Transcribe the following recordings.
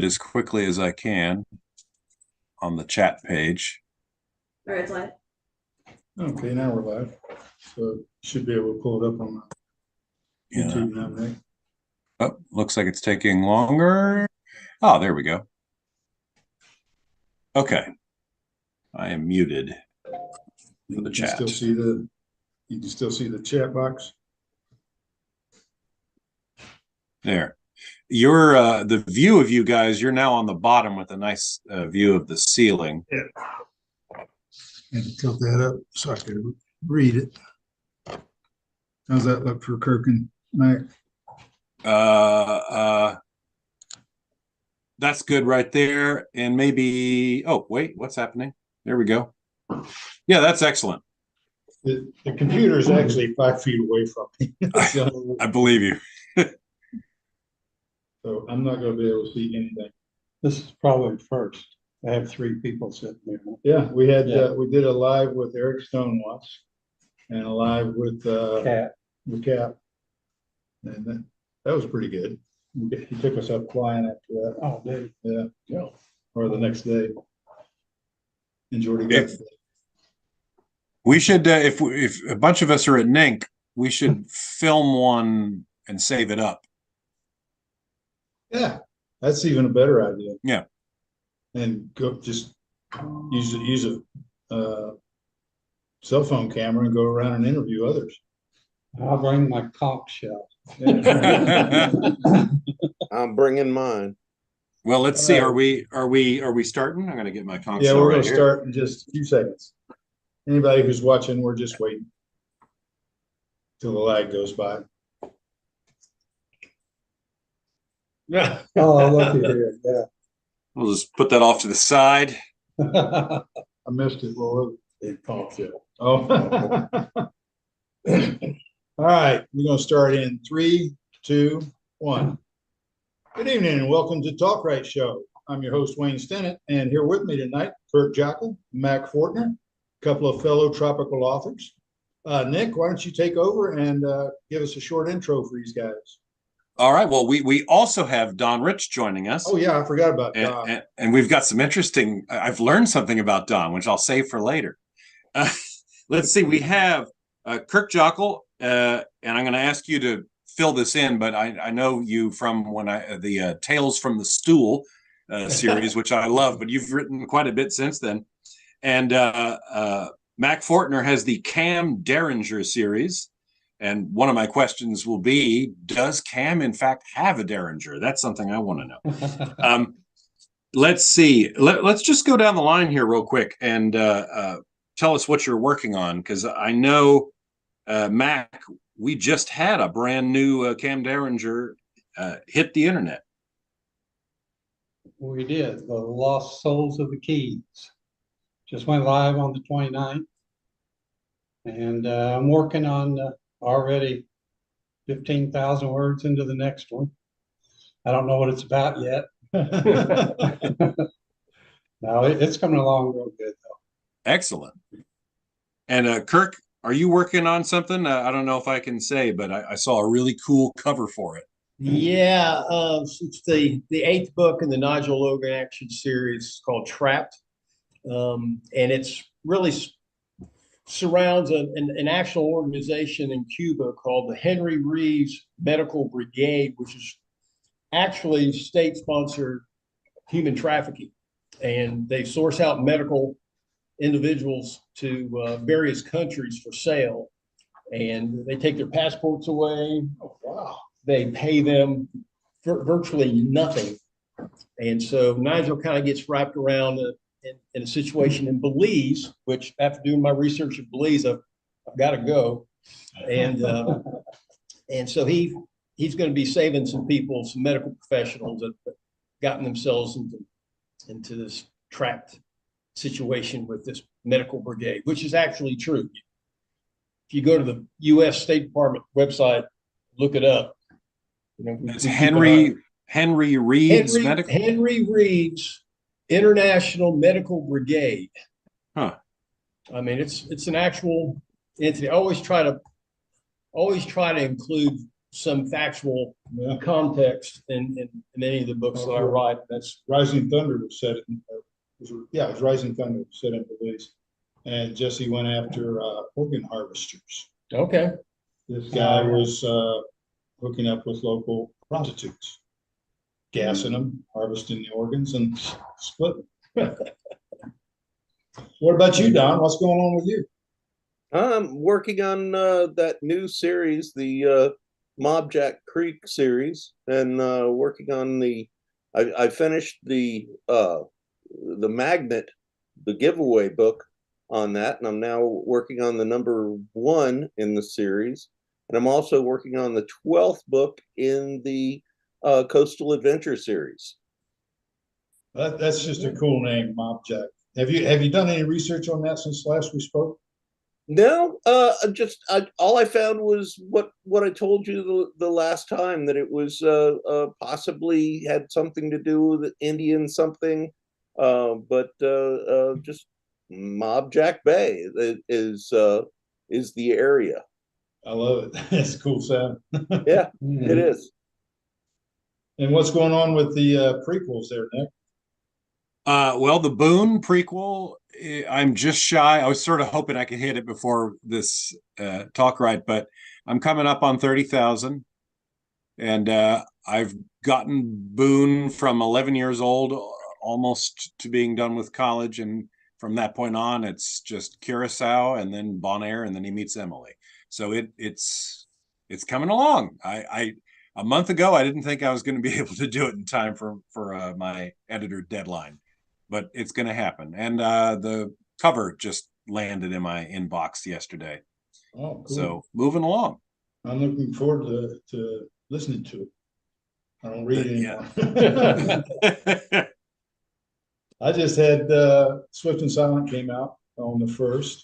as quickly as I can on the chat page. All right, it's live. Okay, now we're live. So should be able to pull it up on the YouTube now, right? Oh, looks like it's taking longer. Oh, there we go. Okay. I am muted for the chat. You can still see the chat box. There. You're the view of you guys, you're now on the bottom with a nice view of the ceiling. Yeah. And tilt that up so I can read it. How's that look for Kirk and Mac? That's good right there. And maybe, oh, wait, what's happening? There we go. Yeah, that's excellent. The computer is actually 5 feet away from me. So, I believe you. So I'm not going to be able to see anything. This is probably first. I have 3 people sitting there. Yeah, we did a live with Eric Stonewatch and a live with Cat. Cap. And that was pretty good. He took us up flying after that. Oh, dude. Yeah. Or the next day. And Jordy got We should, if a bunch of us are at NINC, we should film one and save it up. Yeah, that's even a better idea. Yeah. And go just use a cell phone camera and go around and interview others. I'll bring my conch shell. Yeah. I'm bringing mine. Well, let's see. Are we starting? I'm going to get my console. Yeah, we're right going to here. start in just a few seconds. Anybody who's watching, we're just waiting till the lag goes by. Yeah. Oh, looky here. Yeah. We'll just put that off to the side. I missed it. Well, It conch shell. oh. All right, we're going to start in 3, 2, 1. Good evening and welcome to TalkWrite Show. I'm your host, Wayne Stennett, and here with me tonight, Kirk Jockle, Mac Fortner, a couple of fellow tropical authors. Nick, why don't you take over and give us a short intro for these guys? All right. Well, we also have Don Rich joining us. Oh, yeah, I forgot about Don. And we've got some interesting, I've learned something about Don, which I'll save for later. Let's see. We have Kirk Jockle, and I'm going to ask you to fill this in, but I know you from the Tales from the Stool series, which I love, but you've written quite a bit since then. And Mac Fortner has the Cam Derringer series. And one of my questions will be, does Cam in fact have a Derringer? That's something I want to know. Let's see. Let's just go down the line here real quick and tell us what you're working on, because I know, Mac, we just had a brand new Cam Derringer hit the internet. We did. The Lost Souls of the Keys. Just went live on the 29th. And I'm working on already 15,000 words into the next one. I don't know what it's about yet. No, it's coming along real good, though. Excellent. And Kirk, are you working on something? I don't know if I can say, but I saw a really cool cover for it. Yeah, it's the 8th book in the Nigel Logan action series called Trapped. And it's really surrounds an actual organization in Cuba called the Henry Reeves Medical Brigade, which is actually state-sponsored human trafficking. And they source out medical individuals to various countries for sale. And they take their passports away. Oh, wow. They pay them virtually nothing. And so Nigel kind of gets wrapped around in a situation in Belize, which after doing my research in Belize, I've got to go. And so he's going to be saving some people, some medical professionals that have gotten themselves into this trapped situation with this medical brigade, which is actually true. If you go to the U.S. State Department website, look it up. It's Henry Reeves Medical. Henry Reeves International Medical Brigade. Huh. I mean, it's an actual entity. I always try to include some factual Yeah. context in any of the books that I write. That's Rising Thunder was set in, it was Rising Thunder was set in Belize. And Jesse went after organ harvesters. okay. This guy was hooking up with local prostitutes, gassing them, harvesting the organs, and splitting them. What about you, Don? What's going on with you? I'm working on that new series, the Mob Jack Creek series, and working on I finished the Magnet, the giveaway book on that, and I'm now working on the #1 in the series, and I'm also working on the 12th book in the Coastal Adventure series. That's just a cool name, Mob Jack. Have you done any research on that since last we spoke? No, all I found was what I told you the last time, that it was possibly had something to do with Indian something, but just Mob Jack Bay is the area. I love it. It's a cool sound. Yeah, it is. And what's going on with the prequels there, Nick? Well, the Boone prequel, I'm just shy. I was sort of hoping I could hit it before this TalkWrite, but I'm coming up on 30,000. And I've gotten Boone from 11 years old almost to being done with college. And from that point on, it's just Curacao and then Bonaire, and then he meets Emily. So it's coming along. A month ago, I didn't think I was going to be able to do it in time for my editor deadline, but it's going to happen. And the cover just landed in my inbox yesterday. Oh, cool. So moving along. I'm looking forward to listening to it. I don't read anymore. Yeah. I just had Swift and Silent came out on the 1st,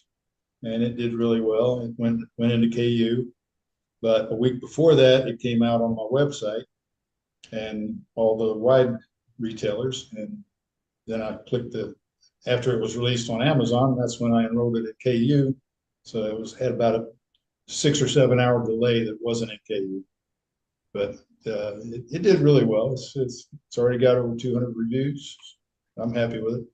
and it did really well. It went into KU, but a week before that, it came out on my website and all the wide retailers. And then I clicked after it was released on Amazon, that's when I enrolled it at KU. So it had about a 6 or 7 hour delay that wasn't in KU, but it did really well. It's already got over 200 reviews. I'm happy with it.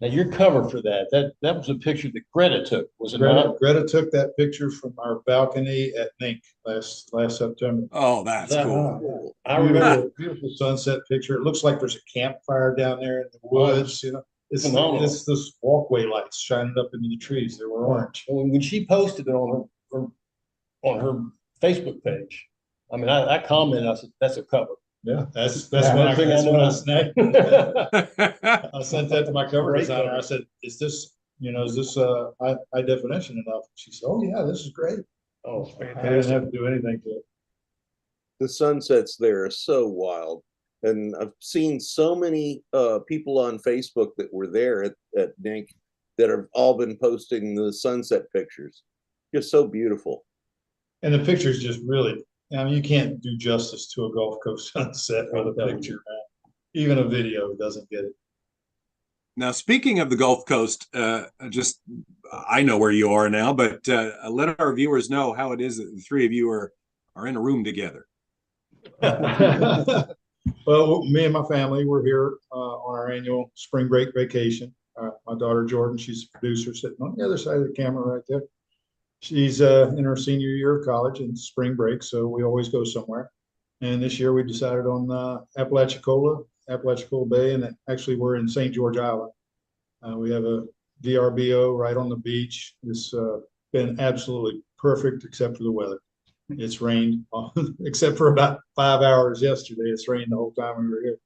Now your cover for that was a picture that Greta took, was it not? Greta took that picture from our balcony at NINC last September. Oh, that's cool. Cool. I remember. Beautiful sunset picture. It looks like there's a campfire down there in the woods. You know, it's this walkway lights shining up into the trees. They were orange. When she posted it on her Facebook page, I mean, I commented. I said, "That's a cover." Yeah, that's when I snagged. I sent that to my cover designer. I said, is this high definition enough? She said, oh yeah, this is great. Oh, I didn't have to do anything to it. The sunsets there are so wild, and I've seen so many people on Facebook that were there at NINC that have all been posting the sunset pictures. Just so beautiful. And the pictures just really, I mean, you can't do justice to a Gulf Coast sunset with a picture, man. Even a video doesn't get it. Now, speaking of the Gulf Coast, I know where you are now, but let our viewers know how it is that the three of you are in a room together. Well, me and my family, we're here on our annual spring break vacation. My daughter Jordan, she's a producer, sitting on the other side of the camera right there. She's in her senior year of college and spring break, so we always go somewhere. And this year we decided on Apalachicola Bay, and actually we're in St. George Island. We have a VRBO right on the beach. It's been absolutely perfect except for the weather. It's rained, except for about 5 hours yesterday. It's rained the whole time we were here.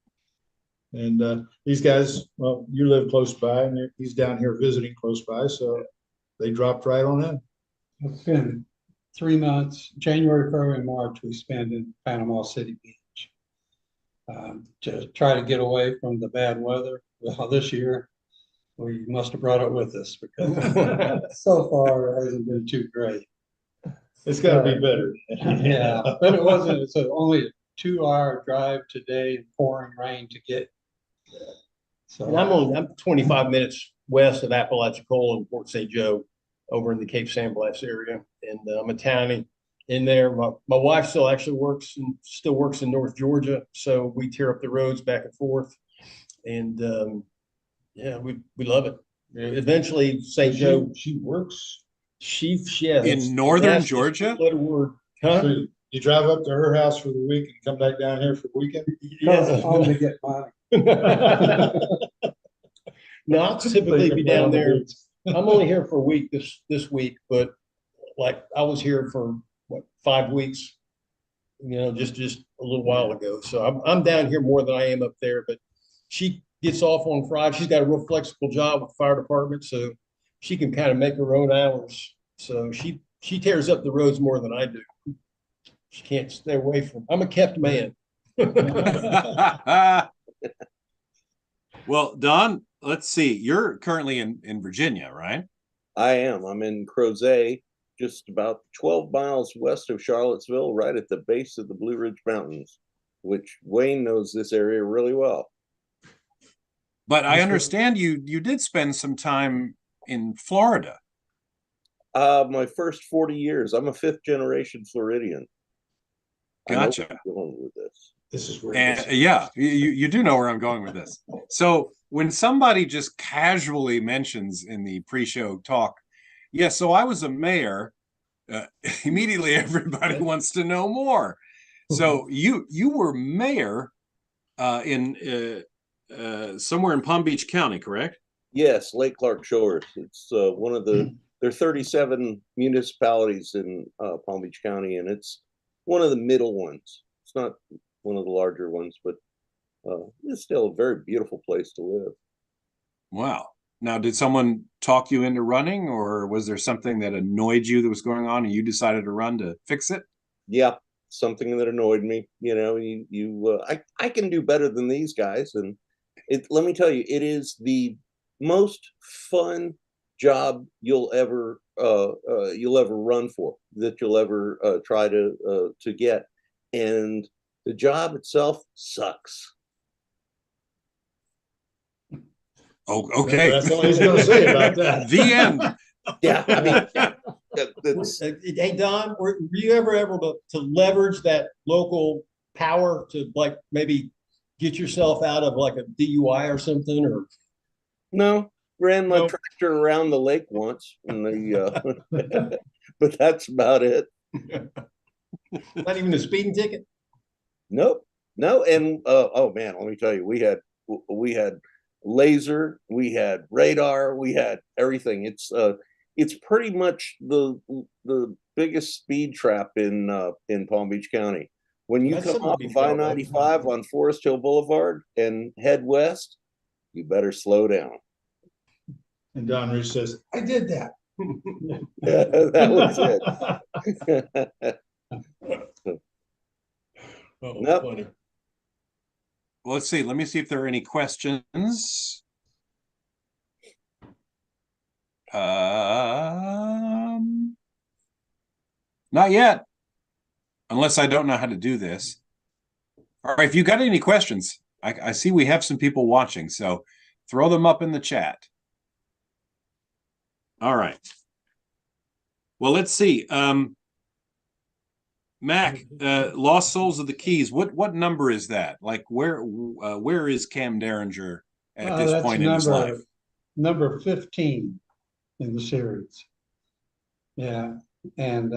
And these guys, well, you live close by, and he's down here visiting close by, so they dropped right on in. It's been 3 months, January, February, and March, we spent in Panama City Beach. To try to get away from the bad weather. Well, this year, we must have brought it with us because so far it hasn't been too great. It's got to be better. Yeah, but it wasn't. It's only a 2-hour drive today in pouring rain to get. So and I'm 25 minutes west of Apalachicola and Port St. Joe, over in the Cape San Blas area, and I'm a townie. in there. My wife still works in North Georgia, so we tear up the roads back and forth, and yeah, we love it. Eventually, St. Joe. She works. Yeah, In northern that's Georgia? Letter word. Huh? So you drive up to her house for the week and come back down here for the weekend? Yeah. Home to get money. No, I'll typically be down there. I'm only here for a week this week, but like I was here for what, 5 weeks, just a little while ago. So I'm down here more than I am up there. But she gets off on Friday. She's got a real flexible job with the fire department, so she can kind of make her own hours. So she tears up the roads more than I do. She can't stay away from. I'm a kept man. Well, Don, let's see. You're currently in Virginia, right? I am. I'm in Crozet, just about 12 miles west of Charlottesville, right at the base of the Blue Ridge Mountains, which Wayne knows this area really well. But I understand you did spend some time in Florida. My first 40 years. I'm a fifth generation Floridian. Gotcha. I know where I'm going with this. This is where And yeah, you do know where I'm going with this. So when somebody just casually mentions in the pre-show talk, yeah, so I was a mayor, immediately everybody wants to know more. So you were mayor in somewhere in Palm Beach County, correct? Yes, Lake Clark Shores. It's one of the there are 37 municipalities in Palm Beach County, and it's one of the middle ones. It's not one of the larger ones, but it's still a very beautiful place to live. Wow. Now, did someone talk you into running, or was there something that annoyed you that was going on and you decided to run to fix it? Yeah, something that annoyed me. I can do better than these guys, and let me tell you, it is the most fun job you'll ever run for, that you'll ever try to get, and the job itself sucks. Oh, okay. That's all he's going to say about that. The end. Yeah, I mean, that's, Hey, Don, were you ever able to leverage that local power to like maybe get yourself out of like a DUI or something? Or no, ran my Nope. tractor around the lake once, and but that's about it. not even a speeding ticket? Nope, no, and oh man, let me tell you, we had laser, we had radar, we had everything. It's pretty much the biggest speed trap in Palm Beach County. When you That's come something to off be of proud of. I-95 on Forest Hill Boulevard and head west, you better slow down. And Don Reese says, I did that. That was it. Oh, Nope. funny. Well, let's see. Let me see if there are any questions. Not yet, unless I don't know how to do this. All right, if you got any questions, I see we have some people watching, so throw them up in the chat. All right. Well, let's see. Mac, Lost Souls of the Keys. What number is that? Like, where is Cam Derringer at this point in his life? Number 15 in the series. Yeah, and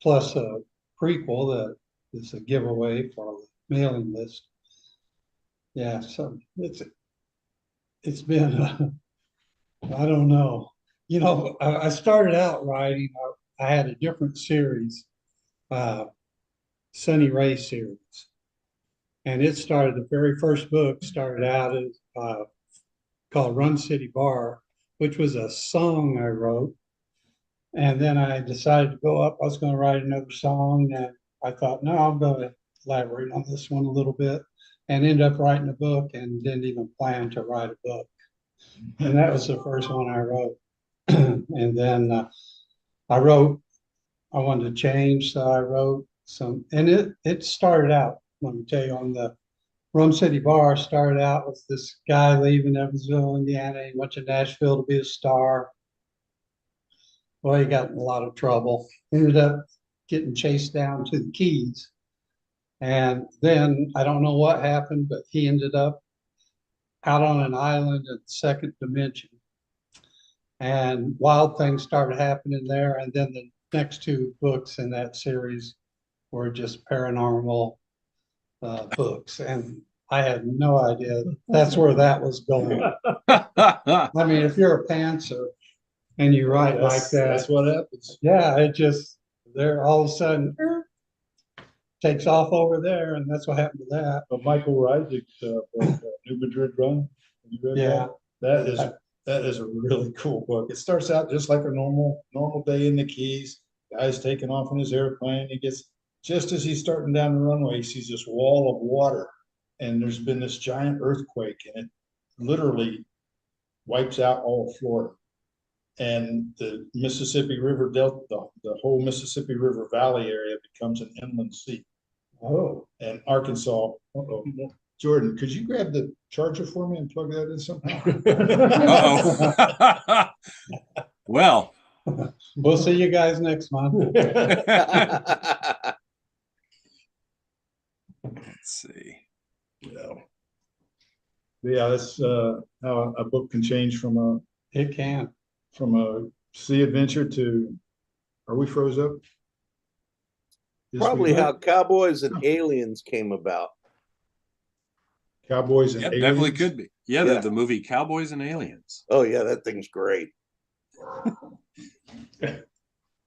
plus a prequel that is a giveaway for the mailing list. Yeah, so it's been I don't know. I started out writing. I had a different series, Sunny Ray series, and it started. The very first book started out as called Run City Bar, which was a song I wrote. And then I decided to go up. I was going to write another song, and I thought, no, I'm going to elaborate on this one a little bit, and ended up writing a book and didn't even plan to write a book. And that was the first one I wrote. And then I wanted to change, so I wrote some, and it started out, let me tell you, on the Rum City Bar started out with this guy leaving Evansville, Indiana. He went to Nashville to be a star. Well, he got in a lot of trouble. Ended up getting chased down to the Keys. And then I don't know what happened, but he ended up out on an island in the second dimension. And wild things started happening there. And then the next two books in that series were just paranormal books. And I had no idea that's where that was going. I mean, if you're a pantser and you write like that, That's what happens. yeah, it just, there all of a sudden takes off over there. And that's what happened to that. But Michael Rydick's book, New Madrid Run. Have you read Yeah. that? That is a really cool book. It starts out just like a normal day in the Keys. Guy's taking off in his airplane. He gets, just as he's starting down the runway, he sees this wall of water, and there's been this giant earthquake, and it literally wipes out all of Florida. And the Mississippi River Delta, the whole Mississippi River Valley area becomes an inland sea. Oh, And Arkansas, Jordan, could you grab the charger for me and plug that in somehow? Uh-oh. Well, we'll see you guys next month. let's see. Yeah, that's how a book can change from It can. a sea adventure to, are we froze up? Yes, Probably we are. how Cowboys and Aliens came about. Cowboys and Yeah, aliens. definitely could be. Yeah, Yeah. the movie Cowboys and Aliens. Oh yeah, that thing's great.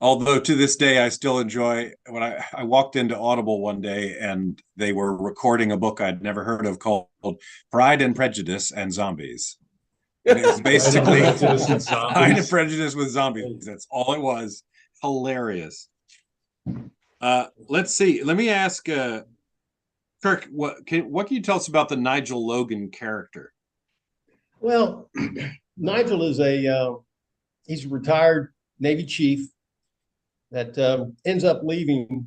Although to this day, I still enjoy when I walked into Audible one day and they were recording a book I'd never heard of called Pride and Prejudice and Zombies. And it's basically Pride and Prejudice and Zombies. Pride and Prejudice with zombies. That's all it was. Hilarious. Let's see. Let me ask Kirk, what can you tell us about the Nigel Logan character? Well, Nigel is he's a retired Navy chief that ends up leaving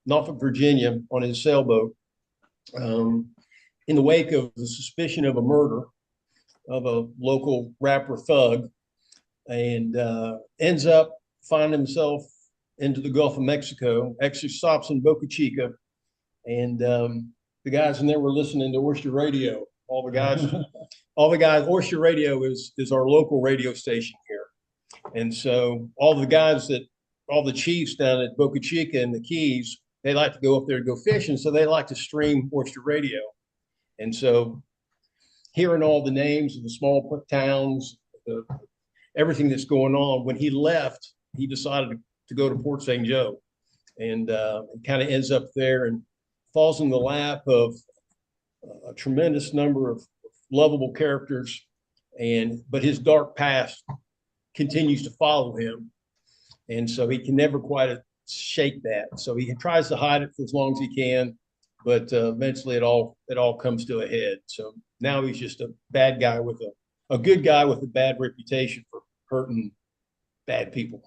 Norfolk, Virginia on his sailboat in the wake of the suspicion of a murder of a local rapper thug, and ends up finding himself into the Gulf of Mexico, actually stops in Boca Chica, and the guys in there were listening to Oyster Radio. All the guys, Oyster Radio is our local radio station here. And so all the chiefs down at Boca Chica and the Keys, they like to go up there to go fishing. So they like to stream Oyster Radio. And so hearing all the names of the small towns, everything that's going on, when he left, he decided to go to Port St. Joe, and kind of ends up there and falls in the lap of a tremendous number of lovable characters, but his dark past continues to follow him, and so he can never quite shake that. So he tries to hide it for as long as he can, but eventually it all comes to a head. So now he's just a bad guy with a good guy with a bad reputation for hurting bad people.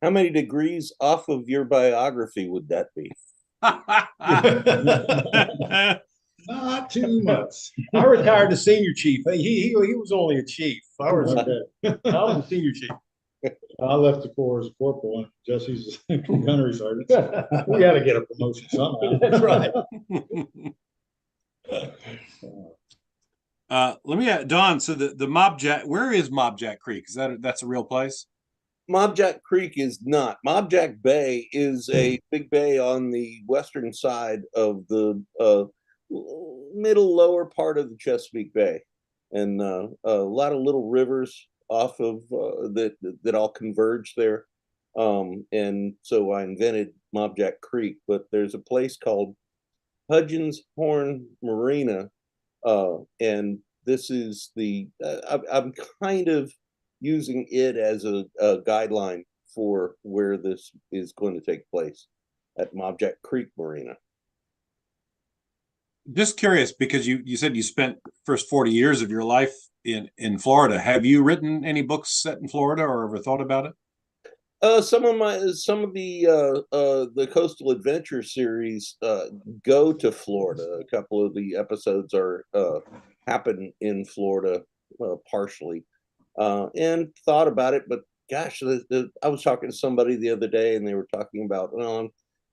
How many degrees off of your biography would that be? Not too much. I retired as senior chief. He was only a chief. I was a senior chief. I left the Corps as a corporal, and Jesse's gunnery sergeant. We got to get a promotion somehow. That's right. Let me ask Don. So the Mob Jack, where is Mob Jack Creek? Is that's a real place? Mob Jack Creek is not. Mob Jack Bay is a big bay on the western side of the middle lower part of the Chesapeake Bay, and a lot of little rivers off of that all converge there. And so I invented Mob Jack Creek, but there's a place called Hudgens Horn Marina, and this is I'm kind of using it as a guideline for where this is going to take place at Mob Jack Creek Marina. Just curious, because you said you spent first 40 years of your life in Florida. Have you written any books set in Florida or ever thought about it? Some of the Coastal Adventure series go to Florida. A couple of the episodes happen in Florida partially, and thought about it, but gosh, I was talking to somebody the other day, and they were talking about, well, I'm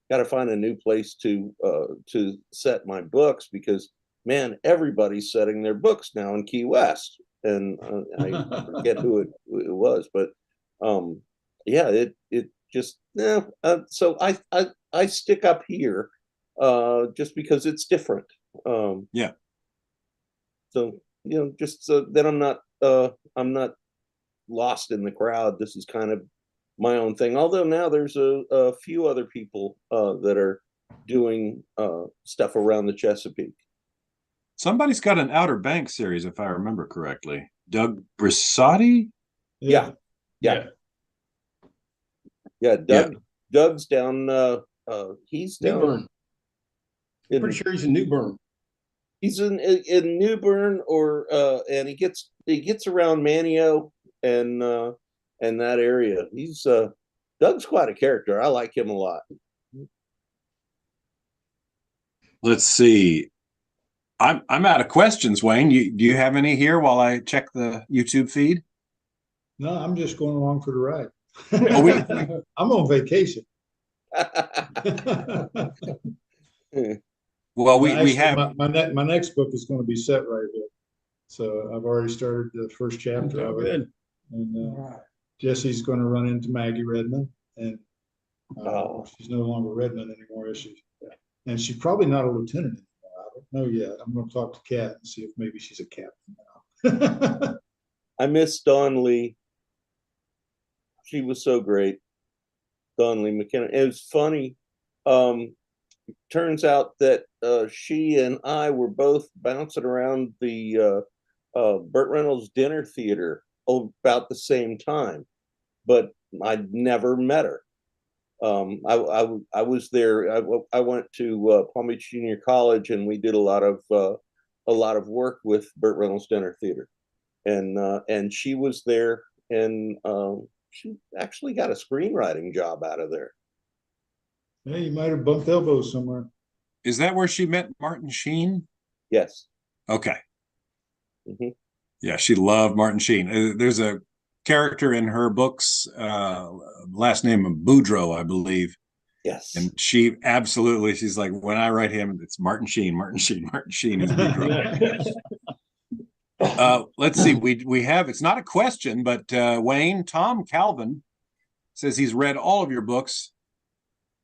got to find a new place to set my books because, man, everybody's setting their books now in Key West, and I forget who it was, but yeah, it just yeah. So I stick up here just because it's different. Yeah. So just so that I'm not lost in the crowd. This is kind of my own thing. Although now there's a few other people that are doing stuff around the Chesapeake. Somebody's got an Outer Banks series, if I remember correctly. Doug Brissotti? Yeah. Doug's down. He's New down. Bern. I'm pretty sure he's in New Bern. He's in New Bern, or and he gets around Manio and that area. He's Doug's quite a character. I like him a lot. Let's see. I'm out of questions, Wayne. Do you have any here while I check the YouTube feed? No, I'm just going along for the ride. Oh, I'm on vacation. Well, we Actually, have my next book is going to be set right here. So I've already started the first chapter Oh, of it. good. And Jesse's going to run into Maggie Redmond, and she's no longer Redmond anymore, is she? And she's probably not a lieutenant anymore. I don't know yet. I'm going to talk to Kat and see if maybe she's a captain now. I miss Dawn Lee. She was so great. Dawn Lee McKinnon. It was funny. Turns out that she and I were both bouncing around the Burt Reynolds Dinner Theater about the same time, but I'd never met her. I was there. I went to Palm Beach Junior College, and we did a lot of work with Burt Reynolds Dinner Theater, and she was there, and she actually got a screenwriting job out of there. Yeah, you might have bumped elbows somewhere. Is that where she met Martin Sheen? Yes. Okay. Mm-hmm. Yeah, she loved Martin Sheen. There's a character in her books, last name of Boudreaux, I believe. Yes. And she's like, when I write him, it's Martin Sheen. Martin Sheen is Boudreaux. Let's see. We have, it's not a question, but Wayne, Tom Calvin says he's read all of your books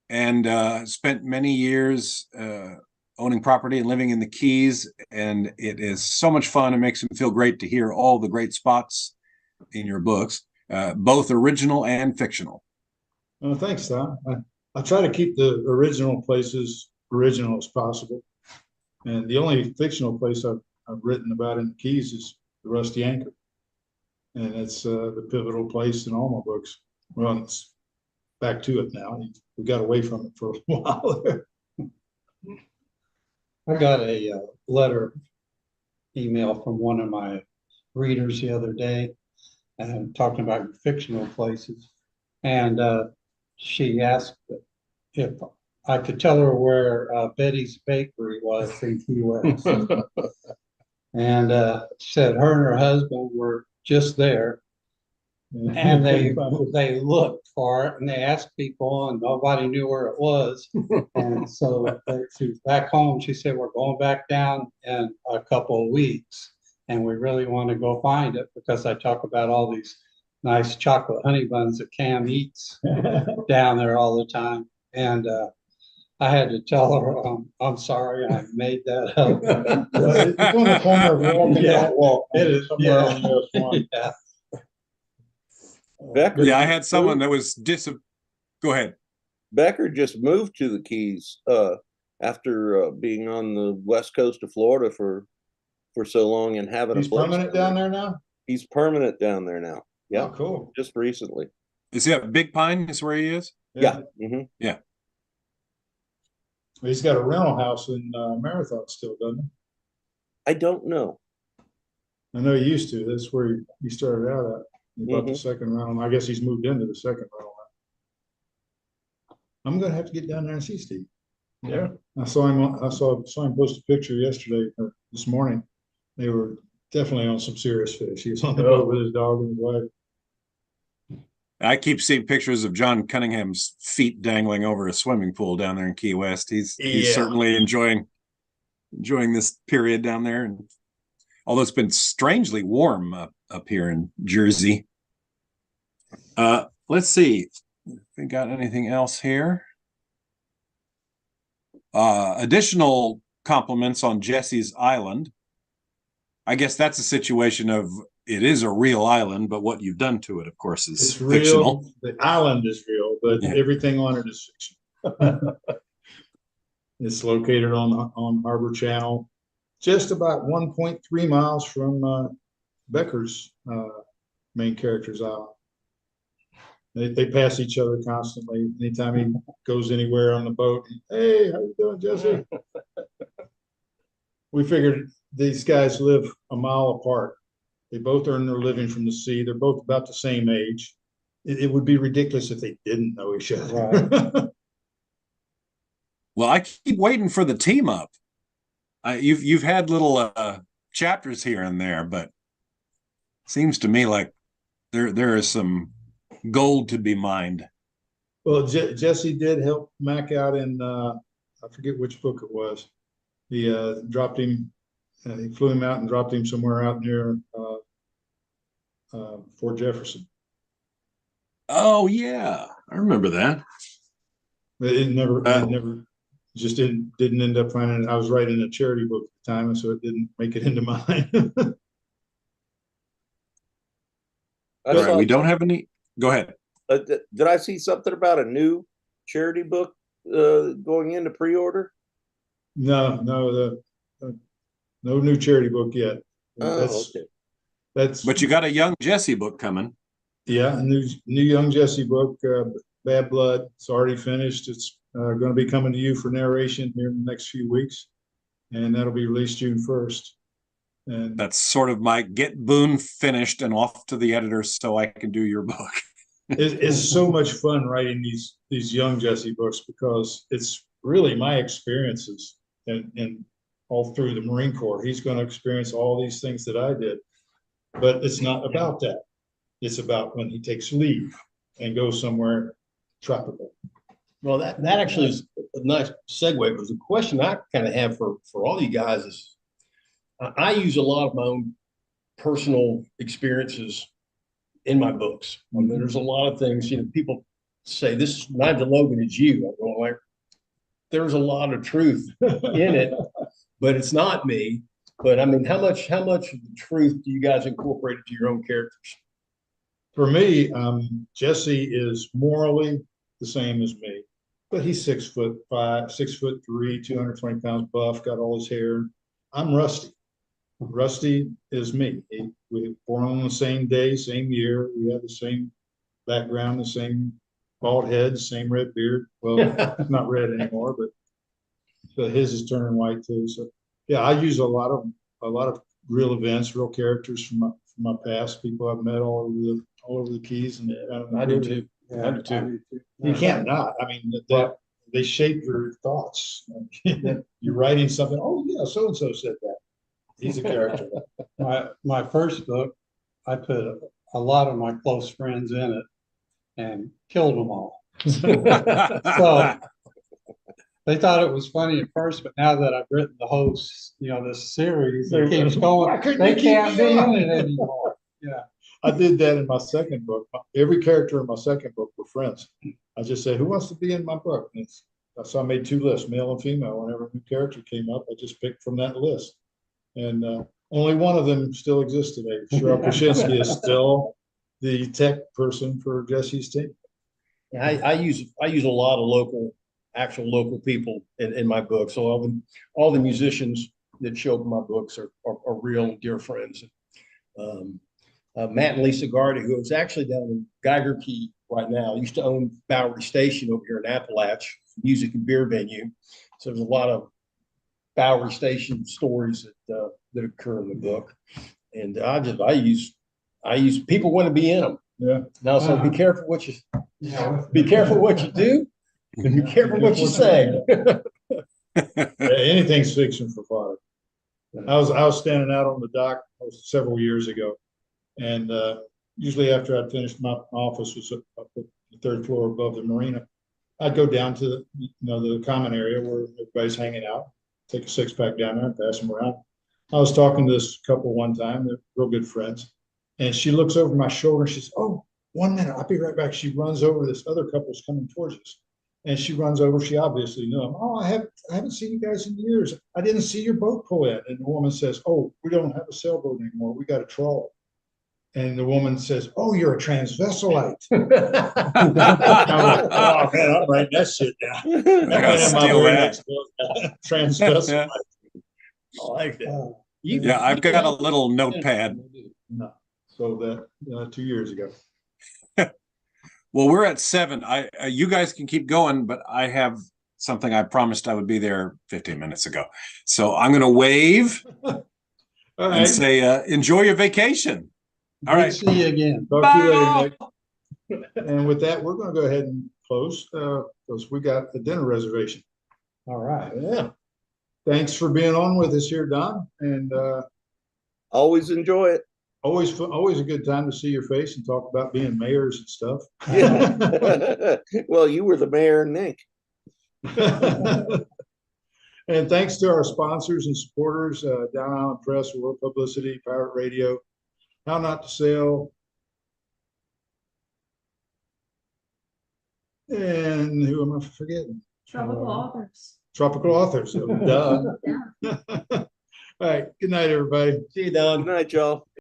and spent many years owning property and living in the Keys. And it is so much fun. It makes him feel great to hear all the great spots in your books, both original and fictional. Well, thanks, Tom. I try to keep the original places original as possible. And the only fictional place I've written about in the Keys is the Rusty Anchor. And it's the pivotal place in all my books. Well, it's back to it now. We got away from it for a while there. I got a email from one of my readers the other day, and talking about fictional places. And she asked if I could tell her where Betty's Bakery was in Key West. And said her and her husband were just there, and they looked for it, and they asked people, and nobody knew where it was. And so she was back home. She said, we're going back down in a couple of weeks, and we really want to go find it, because I talk about all these nice chocolate honey buns that Cam eats down there all the time. And I had to tell her, I'm sorry, I made that up. It's on the corner of Walk and Yeah. Don't Walk. It is, somewhere yeah. on US 1. Yeah. Becker, Yeah, I had someone that was go ahead. Becker just moved to the Keys after being on the west coast of Florida for so long and having He's a place permanent down there now? He's permanent down there now. Yeah, Oh, cool. just recently. Is he at Big Pine? Is where he is? Yeah. Mm-hmm. Yeah. He's got a rental house in Marathon still, doesn't he? I don't know. I know he used to. That's where he started out at. He bought the Mhm. second rental. I guess he's moved into the second rental. I'm gonna have to get down there and see Steve. Yeah. I saw him post a picture yesterday or this morning. They were definitely on some serious fish. He was on the boat with his dog and his wife. I keep seeing pictures of John Cunningham's feet dangling over a swimming pool down there in Key West. He's Yeah. certainly enjoying this period down there. And although it's been strangely warm up here in Jersey. Let's see. If we got anything else here? Additional compliments on Jesse's Island. I guess that's a situation of it is a real island, but what you've done to it, of course, is It's fictional. real. The island is real, but Yeah. everything on it is fiction. It's located on Harbor Channel, just about 1.3 miles from Becker's main character's island. They pass each other constantly. Anytime he goes anywhere on the boat, hey, how you doing, Jesse? We figured these guys live a mile apart. They both earn their living from the sea. They're both about the same age. It would be ridiculous if they didn't know each other. Right. Well, I keep waiting for the team up. You've had little chapters here and there, but it seems to me like there is some gold to be mined. Well, Jesse did help Mac out in I forget which book it was. He dropped him. He flew him out and dropped him somewhere out near Fort Jefferson. Oh yeah, I remember that. But it never just didn't end up finding it. I was writing a charity book at the time, and so it didn't make it into mine. I All right, saw we don't have any. Go ahead. Did I see something about a new charity book going into pre-order? No, no new charity book yet. Oh, okay. That's But you got a young Jesse book coming. yeah, a new young Jesse book, Bad Blood. It's already finished. It's going to be coming to you for narration here in the next few weeks, and that'll be released June 1st. And That's sort of my get Boone finished and off to the editor so I can do your book. it's so much fun writing these young Jesse books because it's really my experiences and all through the Marine Corps. He's going to experience all these things that I did, but it's not about that. It's about when he takes leave and goes somewhere tropical. Well, that actually is a nice segue because the question I kind of have for all you guys is I use a lot of my own personal experiences in my books. I mean, there's a lot of things, people say this Nigel Logan is you. I'm going like, there's a lot of truth in it, but it's not me. But I mean, how much of the truth do you guys incorporate into your own characters? For me, Jesse is morally the same as me, but he's 6'5", 6'3", 220 pounds buff, got all his hair. I'm Rusty. Rusty is me. We were born on the same day, same year. We have the same background, the same bald head, same red beard. Well, it's not red anymore, but his is turning white too. So yeah, I use a lot of real events, real characters from my past, people I've met all over the Keys, and I do too. Yeah, I do too. you can't not. I mean, they shape your thoughts. You're writing something. Oh yeah, so and so said that. He's a character. My first book, I put a lot of my close friends in it and killed them all. So they thought it was funny at first, but now that I've written the whole, this series, it keeps going. They can't be in it anymore. Yeah. I did that in my second book. Every character in my second book were friends. I just said, who wants to be in my book? So I made 2 lists, male and female. Whenever a new character came up, I just picked from that list. And only one of them still exists today. Cheryl Krasinski is still the tech person for Jesse's team. I use a lot of actual local people in my book. So all the musicians that show up in my books are real dear friends. Matt and Lisa Gardy, who is actually down in Geiger Key right now, used to own Bowery Station over here in Appalach, music and beer venue. So there's a lot of Bowery Station stories that occur in the book, and I use people want to be in them. Yeah. Now, so be careful what you do, and be careful what you say. Anything's fiction for fodder. I was standing out on the dock several years ago, and usually after I'd finished, my office was up at the third floor above the marina. I'd go down to the, the common area where everybody's hanging out, take a 6-pack down there and pass them around. I was talking to this couple one time, they're real good friends. And she looks over my shoulder and she says, "Oh, 1 minute, I'll be right back." She runs over, this other couple's coming towards us. And she runs over, she obviously knew him. "Oh, I haven't seen you guys in years. I didn't see your boat pull in." And the woman says, "Oh, we don't have a sailboat anymore. We got a trawl." And the woman says, "Oh, you're a transvestite." I'm like, "Oh man, I'm writing that shit down." I That gotta went in my steal very that. next book. Transvestite. I like that. Uh, Yeah, I've got a little notepad. No. So that 2 years ago. Well, we're at 7. You guys can keep going, but I have something I promised I would be there 15 minutes ago. So I'm going to wave All and right. say, enjoy your vacation. All Good right. to see you again. Talk to you later, Bye. Nick. And with that, we're going to go ahead and close because we got a dinner reservation. All right. Yeah. Thanks for being on with us here, Don. And Always enjoy it. always a good time to see your face and talk about being mayors and stuff. Yeah. Well, you were the mayor, Nick. And thanks to our sponsors and supporters, Down Island Press, World Publicity, Pirate Radio, How Not to Sail, and who am I forgetting? Tropical authors. Tropical Authors. Duh. Yeah. All right. Good night, everybody. See you, Don. Good night, y'all.